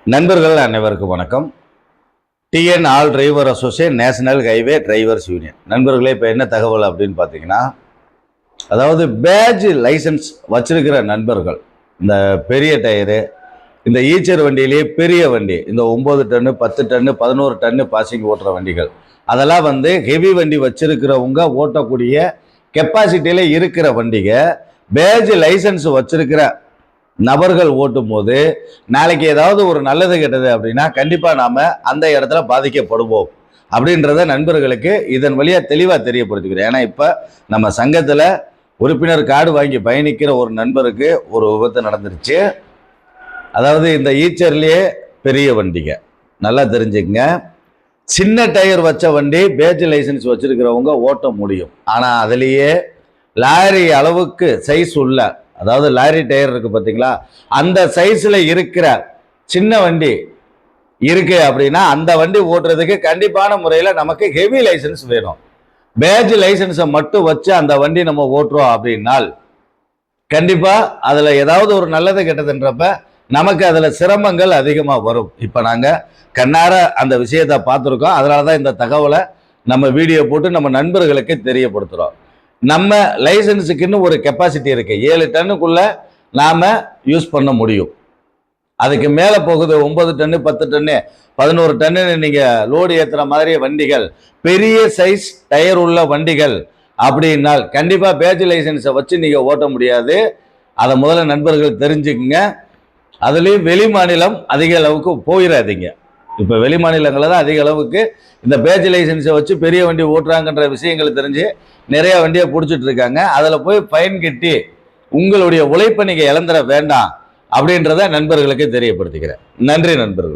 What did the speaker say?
நண்பர்கள் அனைவருக்கும் வணக்கம். TN all driver association national highway drivers union. நண்பர்களே, இப்போ என்ன தகவல் அப்படின்னு பார்த்தீங்கன்னா, அதாவது பேட்ஜ் லைசன்ஸ் வச்சிருக்கிற நண்பர்கள், இந்த பெரிய டயரு, இந்த ஈச்சர் வண்டியிலேயே பெரிய வண்டி, இந்த 9 டன்னு 10 டன்னு 11 டன்னு பாசிங் ஓட்டுற வண்டிகள், அதெல்லாம் வந்து ஹெவி வண்டி வச்சிருக்கிறவங்க ஓட்டக்கூடிய கெப்பாசிட்டியில் இருக்கிற வண்டிங்க, பேட்ஜ் லைசன்ஸ் வச்சிருக்கிற நபர்கள் ஓட்டும் போது நாளைக்கு ஏதாவது ஒரு நல்லது கெட்டது அப்படின்னா கண்டிப்பா நாம அந்த இடத்துல பாதிக்கப்படுவோம் அப்படின்றத நண்பர்களுக்கு இதன் வழியா தெளிவா தெரியப்படுத்திக்கிறேன். ஏன்னா இப்ப நம்ம சங்கத்துல உறுப்பினர் கார்டு வாங்கி பயணிக்கிற ஒரு நண்பருக்கு ஒரு விபத்து நடந்துருச்சு. அதாவது இந்த ஈச்சர்லயே பெரிய வண்டிங்க, நல்லா தெரிஞ்சுக்கங்க. சின்ன டயர் வச்ச வண்டி பேட்ஜ் லைசன்ஸ் வச்சிருக்கிறவங்க ஓட்ட முடியும். ஆனா அதுலேயே லாரி அளவுக்கு சைஸ் உள்ள, அதாவது லாரி டயர் இருக்கு பார்த்தீங்களா, அந்த சைஸ்ல இருக்கிற சின்ன வண்டி இருக்கு அப்படின்னா அந்த வண்டி ஓட்டுறதுக்கு கண்டிப்பான முறையில் நமக்கு ஹெவி லைசன்ஸ் வேணும். பேட்ஜ் லைசன்ஸை மட்டும் வச்சு அந்த வண்டி நம்ம ஓட்டுறோம் அப்படின்னால் கண்டிப்பா அதுல ஏதாவது ஒரு நல்லது கெட்டதுன்றப்ப நமக்கு அதுல சிரமங்கள் அதிகமா வரும். இப்ப நாங்க கண்ணார அந்த விஷயத்தை பார்த்துருக்கோம். அதனாலதான் இந்த தகவலை நம்ம வீடியோ போட்டு நம்ம நண்பர்களுக்கு தெரியப்படுத்துறோம். நம்ம லைசன்ஸுக்குன்னு ஒரு கெப்பாசிட்டி இருக்கு. 7 டன்னுக்குள்ள நாம யூஸ் பண்ண முடியும். அதுக்கு மேல போகுது 9 டன்னு 10 டன்னு 11 டன்னு நீங்க லோடு ஏத்துற மாதிரி வண்டிகள், பெரிய சைஸ் டயர் உள்ள வண்டிகள் அப்படின்னால் கண்டிப்பா பேட்ஜ் லைசன்ஸை வச்சு நீங்க ஓட்ட முடியாது. அதை முதல்ல நண்பர்கள் தெரிஞ்சுக்குங்க. அதுலயும் வெளி மாநிலம் அதிக அளவுக்கு போயிடாதீங்க. இப்ப வெளி மாநிலங்களில் தான் அதிக அளவுக்கு இந்த பேட்ஜ் லைசன்ஸை வச்சு பெரிய வண்டி ஓட்டுறாங்கன்ற விஷயங்கள் தெரிஞ்சு நிறைய வண்டியை பிடிச்சிட்டு இருக்காங்க. அதுல போய் ஃபைன் கட்டி உங்களுடைய உழைப்பை நீங்க இழந்துட வேண்டாம் அப்படின்றத நண்பர்களுக்கு தெரியப்படுத்திக்கிறேன். நன்றி நண்பர்கள்.